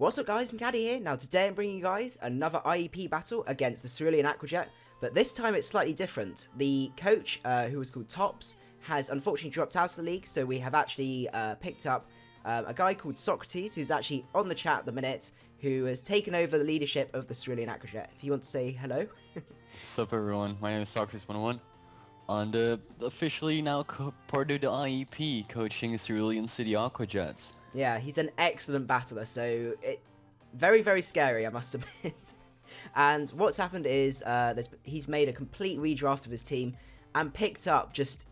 What's up guys, macadii here. Now today I'm bringing you guys another IEP battle against the Cerulean Aqua Jet, but this time it's slightly different. The coach, who was called Tops, has unfortunately dropped out of the league, so we have actually picked up a guy called Socrates, who's actually on the chat at the minute, who has taken over the leadership of the Cerulean Aqua Jet. If you want to say hello. What's up everyone, my name is Socrates 101, and officially now part of the IEP, coaching Cerulean City Aqua Jets. Yeah, he's an excellent battler, so very, very scary, I must admit. And what's happened is he's made a complete redraft of his team and picked up just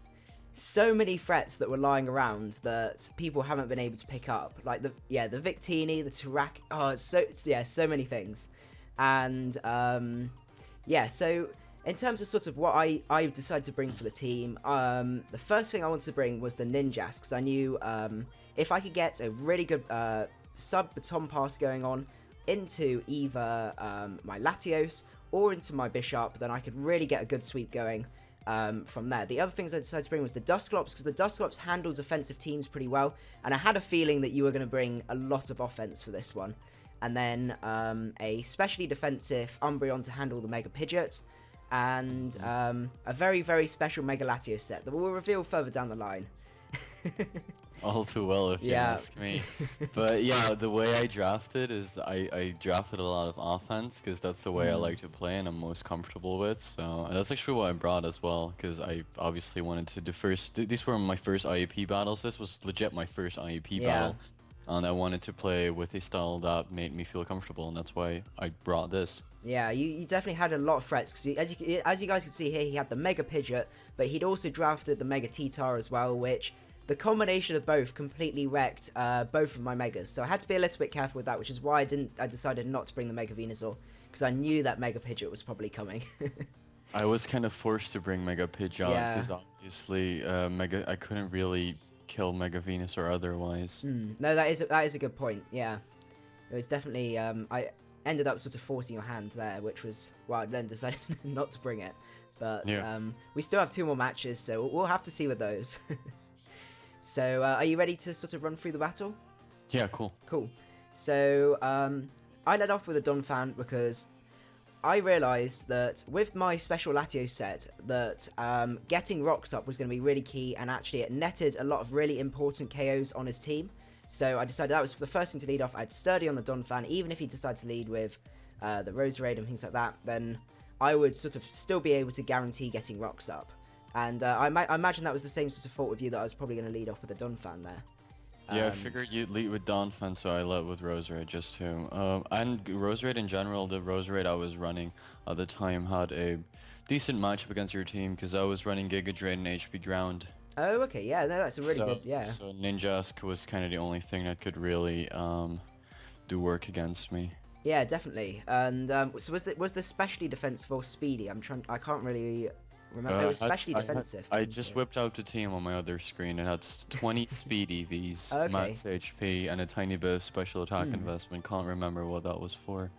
so many threats that were lying around that people haven't been able to pick up. Like the Victini, the Terrakion, so many things. And so in terms of sort of what I decided to bring for the team, the first thing I wanted to bring was the Ninjas, because I knew if I could get a really good sub-baton pass going on into either my Latios or into my Bishop, then I could really get a good sweep going from there. The other things I decided to bring was the Dusclops, because the Dusclops handles offensive teams pretty well, and I had a feeling that you were going to bring a lot of offense for this one. And then a specially defensive Umbreon to handle the Mega Pidgeot, and a very, very special Mega Latios set that we'll reveal further down the line. All too well, if you ask me. But yeah, the way I drafted is I drafted a lot of offense, because that's the way I like to play and I'm most comfortable with. So that's actually what I brought as well, because I obviously wanted to these were my first IEP battles. This was legit my first IEP battle. And I wanted to play with a style that made me feel comfortable, and that's why I brought this. Yeah, you definitely had a lot of threats, because as you guys can see here, he had the Mega Pidgeot, but he'd also drafted the Mega T-Tar as well, which the combination of both completely wrecked both of my Megas. So I had to be a little bit careful with that, which is why I decided not to bring the Mega Venusaur, because I knew that Mega Pidgeot was probably coming. I was kind of forced to bring Mega Pidgeot, because obviously I couldn't really kill Mega Venusaur otherwise. No, that is a good point. Yeah, it was definitely I ended up sort of forcing your hand there, which was why I then decided not to bring it. But we still have 2 more matches, so we'll have to see with those. So are you ready to sort of run through the battle? Yeah, cool. So I led off with a Donphan because I realised that with my special Latios set that getting rocks up was going to be really key, and actually it netted a lot of really important KOs on his team. So I decided that was the first thing to lead off. I had Sturdy on the Donphan. Even if he decided to lead with the Roserade and things like that, then I would sort of still be able to guarantee getting rocks up. And I imagine that was the same sort of thought with you, that I was probably going to lead off with a Donphan there. Yeah, I figured you'd lead with Donphan, so I led with Roserade just to... and Roserade in general, the Roserade I was running at the time had a decent matchup against your team, because I was running Giga Drain and HP Ground. Oh, okay, yeah, no, that's a really good, yeah. So Ninjask was kind of the only thing that could really do work against me. Yeah, definitely. And so was the specially defensive or speedy? I can't really... Remember, it was especially defensive. I just whipped out the team on my other screen. It had 20 speed EVs, max HP, and a tiny bit of special attack investment. Can't remember what that was for.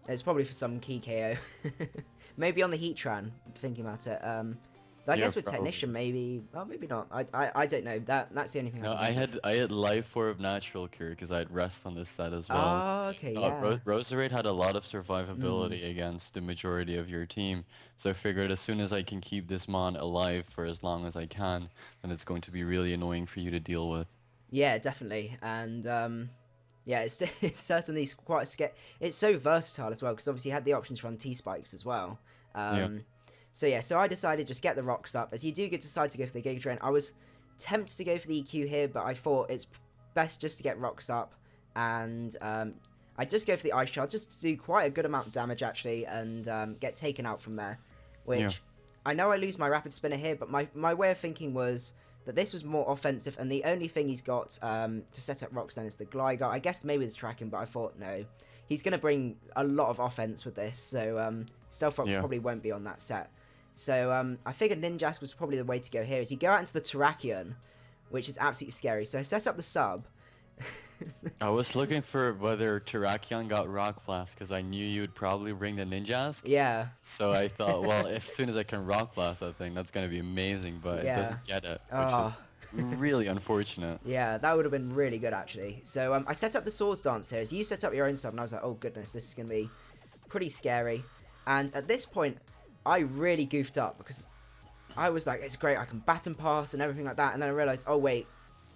It's probably for some key KO. Maybe on the Heatran, thinking about it. I guess with probably. Technician, maybe. Well, maybe not. I don't know. That's the only thing. No, I had Life Orb Natural Cure, because I had Rest on this set as well. Oh, okay, yeah. Roserade had a lot of survivability against the majority of your team, so I figured as soon as I can keep this mon alive for as long as I can, then it's going to be really annoying for you to deal with. Yeah, definitely. And yeah, it's certainly quite a scare. It's so versatile as well, because obviously you had the options to run T-Spikes as well. So I decided just get the rocks up, as you do decide to go for the Giga Drain. I was tempted to go for the EQ here, but I thought it's best just to get rocks up, and I just go for the Ice Shard, just to do quite a good amount of damage actually, and get taken out from there. Which, I know I lose my Rapid Spinner here, but my way of thinking was that this was more offensive, and the only thing he's got to set up rocks then is the Gligar. I guess maybe the Terrakion, but I thought no. He's going to bring a lot of offense with this, so Stealth Rocks probably won't be on that set. So I figured Ninjask was probably the way to go here, is you go out into the Terrakion, which is absolutely scary. So I set up the sub. I was looking for whether Terrakion got Rock Blast, because I knew you would probably bring the Ninjask. Yeah. So I thought, well, as soon as I can Rock Blast that thing, that's going to be amazing, but it doesn't get it, which is really unfortunate. Yeah, that would have been really good, actually. So I set up the Swords Dance here. As you set up your own stuff, and I was like, oh, goodness, this is going to be pretty scary. And at this point, I really goofed up because I was like, it's great, I can Baton Pass and everything like that. And then I realised, oh, wait,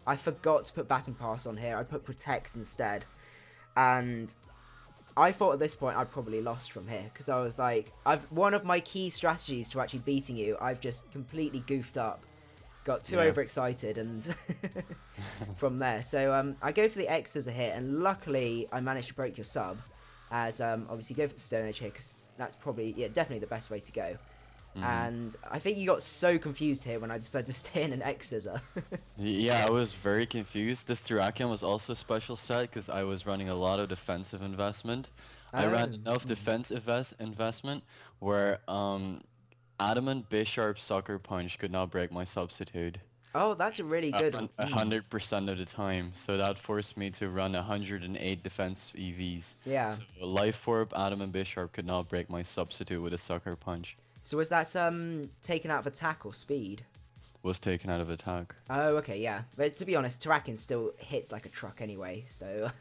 I forgot to put Baton Pass on here. I put Protect instead. And I thought at this point I'd probably lost from here because I was like, one of my key strategies to actually beating you, I've just completely goofed up. Got too overexcited and from there. So I go for the X as a hit, and luckily I managed to break your sub. As obviously go for the Stone Edge here because that's probably definitely the best way to go. And I think you got so confused here when I decided to stay in an X scissor. Yeah, I was very confused. This Terrakion was also a special set because I was running a lot of defensive investment. I ran enough defense investment where Adamant, Bisharp, Sucker Punch could not break my substitute. Oh, that's a really good 100% of the time. So that forced me to run 108 defense EVs. Yeah. So Life Orb, Adamant, Bisharp could not break my substitute with a Sucker Punch. So was that taken out of attack or speed? Was taken out of attack. Oh, okay, yeah. But to be honest, Terrakion still hits like a truck anyway, so...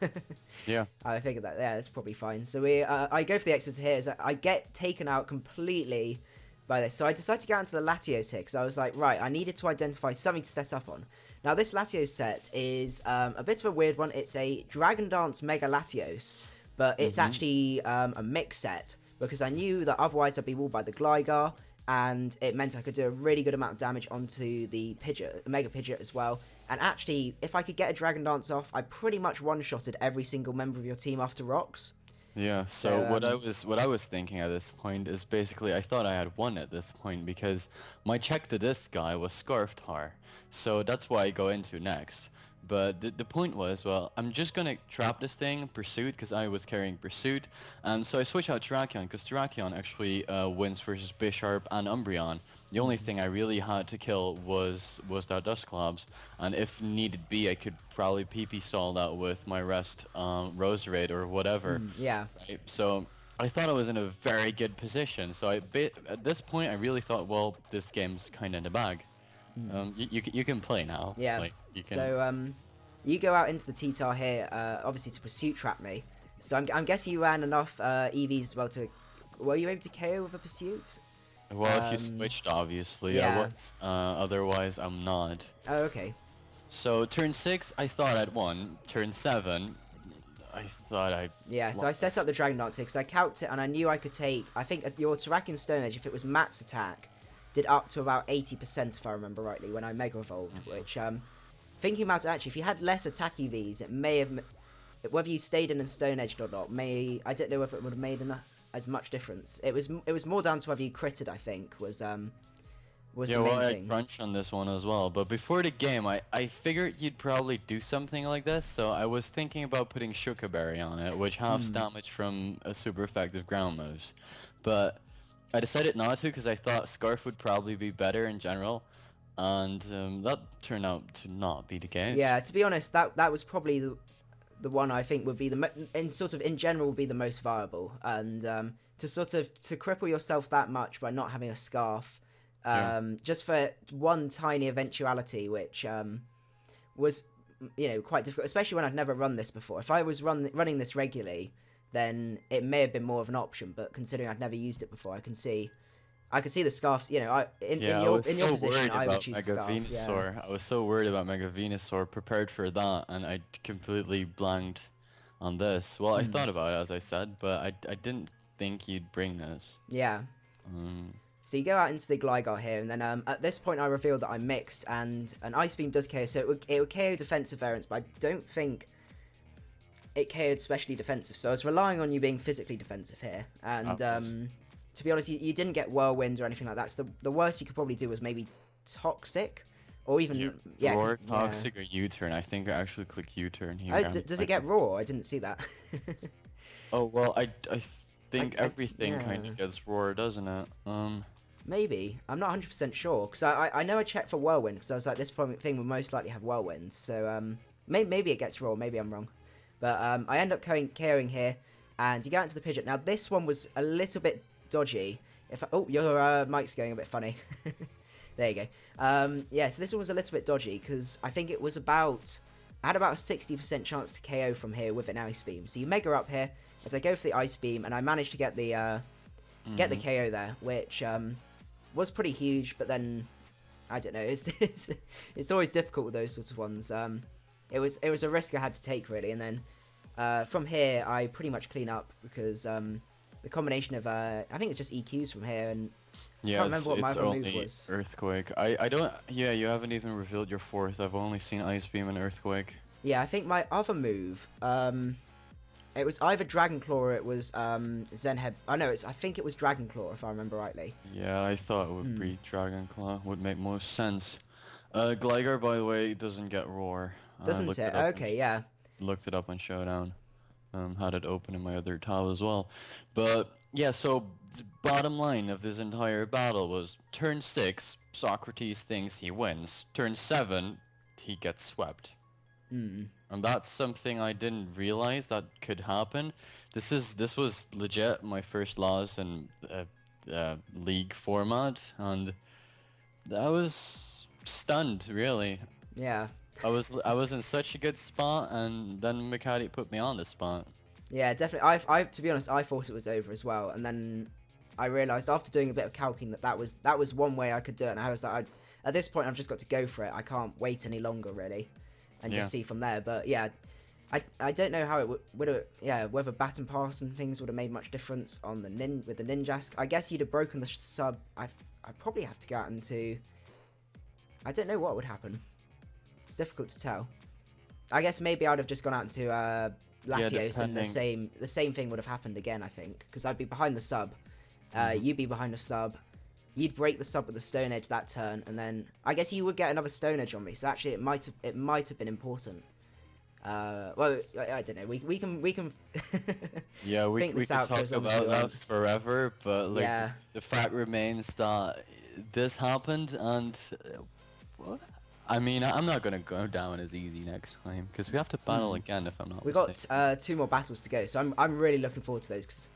Yeah. I figured that, yeah, that's probably fine. So I go for the X's here, so I get taken out completely by this. So I decided to get onto the Latios here, because I was like, right, I needed to identify something to set up on. Now, this Latios set is a bit of a weird one. It's a Dragon Dance Mega Latios, but it's actually a mix set, because I knew that otherwise I'd be walled by the Gligar, and it meant I could do a really good amount of damage onto the Pidgeot, Mega Pidgeot as well. And actually, if I could get a Dragon Dance off, I pretty much one-shotted every single member of your team after Rocks. Yeah, so what I was thinking at this point is basically I thought I had won at this point because my check to this guy was Scarftar. So that's why I go into next. But the point was, well, I'm just going to trap this thing, Pursuit, because I was carrying Pursuit. And so I switch out Terrakion, because Terrakion actually wins versus Bisharp and Umbreon. The only thing I really had to kill was that Dusclops. And if needed be, I could probably PP stall that with my rest Roserade or whatever. Yeah. Right? So I thought I was in a very good position. So at this point, I really thought, well, this game's kind of in the bag. You can play now. Yeah. Like, you can... So you go out into the T-Tar here, obviously to Pursuit trap me. So I'm guessing you ran enough EVs as well to... Were you able to KO with a Pursuit? Well, if you switched, obviously, yeah. I was. Otherwise, I'm not. Oh, okay. So turn 6, I thought I'd won. Turn 7, I thought I... Yeah, so I set up the Dragon Dance here because I calced it and I knew I could take... I think your Terrakion Stone Edge, if it was max attack, did up to about 80% if I remember rightly when I Mega Evolved, which... Thinking about it, actually, if you had less attack EVs, it may have... Whether you stayed in and Stone Edged or not, I don't know if it would have made as much difference. It was more down to whether you critted, I think, was the main thing. I had crunch on this one as well. But before the game, I figured you'd probably do something like this, so I was thinking about putting Shuka Berry on it, which halves damage from a super effective ground moves. But I decided not to because I thought Scarf would probably be better in general. And that turned out to not be the case. Yeah, to be honest, that was probably the one I think would be in general would be the most viable. And to cripple yourself that much by not having a Scarf, just for one tiny eventuality, which was quite difficult, especially when I'd never run this before. If I was running this regularly, then it may have been more of an option. But considering I'd never used it before, I could see the Scarf. In your position, I would choose Scarf. Yeah. I was so worried about Mega Venusaur, prepared for that, and I completely blanked on this. Well, I thought about it, as I said, but I didn't think you'd bring this. Yeah. So you go out into the Gligar here, and then at this point I revealed that I'm mixed, and an Ice Beam does KO, so it would KO defensive variants, but I don't think it KO'd specially defensive. So I was relying on you being physically defensive here, and... To be honest, you didn't get Whirlwind or anything like that. So the worst you could probably do was maybe Toxic, or even Roar, Toxic, or U-turn. I think I actually click U-turn here. Oh, does it get Roar? I didn't see that. Oh well, I think everything kind of gets Roar, doesn't it? Maybe I'm not 100% sure because I know I checked for Whirlwind because I was like this thing will most likely have Whirlwind. So maybe it gets Roar. Maybe I'm wrong, but I end up KOing here, and you go into the Pidgeot. Now this one was a little bit dodgy. Your mic's going a bit funny. There you go. Yeah, so this one was a little bit dodgy because I think it was I had about a 60% chance to KO from here with an Ice Beam. So you Mega up here as I go for the Ice Beam, and I managed to get the KO there, which was pretty huge. But then I don't know. It's always difficult with those sorts of ones. It was a risk I had to take really, and then from here I pretty much clean up because the combination of I think it's just EQs from here, and Yeah, I can't remember what my it's other move only was. Earthquake. I don't. Yeah, you haven't even revealed your fourth. I've only seen Ice Beam and Earthquake. Yeah, I think my other move, it was either Dragon Claw or it was Zen Head. I think it was Dragon Claw if I remember rightly. Yeah, I thought it would be Dragon Claw. Would make most sense. Gligar, by the way, doesn't get Roar. Doesn't it? Okay, yeah. Looked it up on Showdown. Had it open in my other tab as well. But yeah, so the bottom line of this entire battle was turn 6, Socrates thinks he wins. Turn 7, he gets swept. And that's something I didn't realize that could happen. This was legit my first loss in league format, and I was stunned really. Yeah. I was in such a good spot, and then macadii put me on the spot. Yeah, definitely. I to be honest, I thought it was over as well, and then I realised after doing a bit of calcing that was one way I could do it, and I was like, at this point I've just got to go for it. I can't wait any longer really, and just see from there. But yeah, I don't know how it would have, whether bat and pass and things would have made much difference on the with the Ninjask. I guess you'd have broken the sub. I'd probably have to go out into. I don't know what would happen. It's difficult to tell. I guess maybe I'd have just gone out into Latios, and the same thing would have happened again, I think, because I'd be behind the sub, you'd be behind the sub, you'd break the sub with the Stone Edge that turn, and then I guess you would get another Stone Edge on me. So actually, it might have been important. Well, I don't know. We can. Yeah, we could talk about that forever, but like the fact remains that this happened, and what? I mean, I'm not gonna go down as easy next time because we have to battle again if I'm not. We got 2 more battles to go, so I'm really looking forward to those because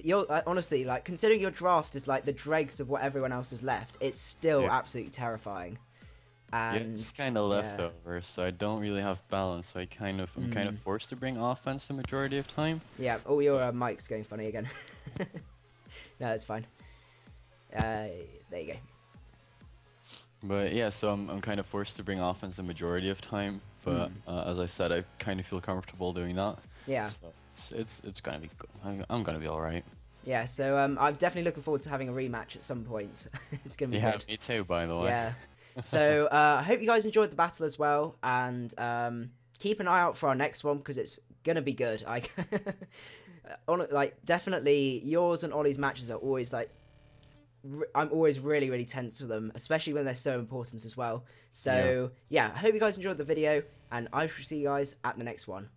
you're honestly, like, considering your draft is like the dregs of what everyone else has left, it's still absolutely terrifying. And it's kind of leftover, so I don't really have balance. So I'm kind of forced to bring offense the majority of time. Yeah. Oh, your mic's going funny again. No, it's fine. There you go. But yeah, so I'm kind of forced to bring offense the majority of time. But as I said, I kind of feel comfortable doing that. Yeah. So it's gonna be good. I'm gonna be all right. Yeah. So I'm definitely looking forward to having a rematch at some point. It's gonna be good. Yeah, me too. By the way. Yeah. So I hope you guys enjoyed the battle as well, and keep an eye out for our next one because it's gonna be good. Like definitely yours and Ollie's matches are always like. I'm always really, really tense for them, especially when they're so important as well. So, yeah, I hope you guys enjoyed the video, and I shall see you guys at the next one.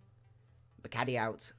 macadii out.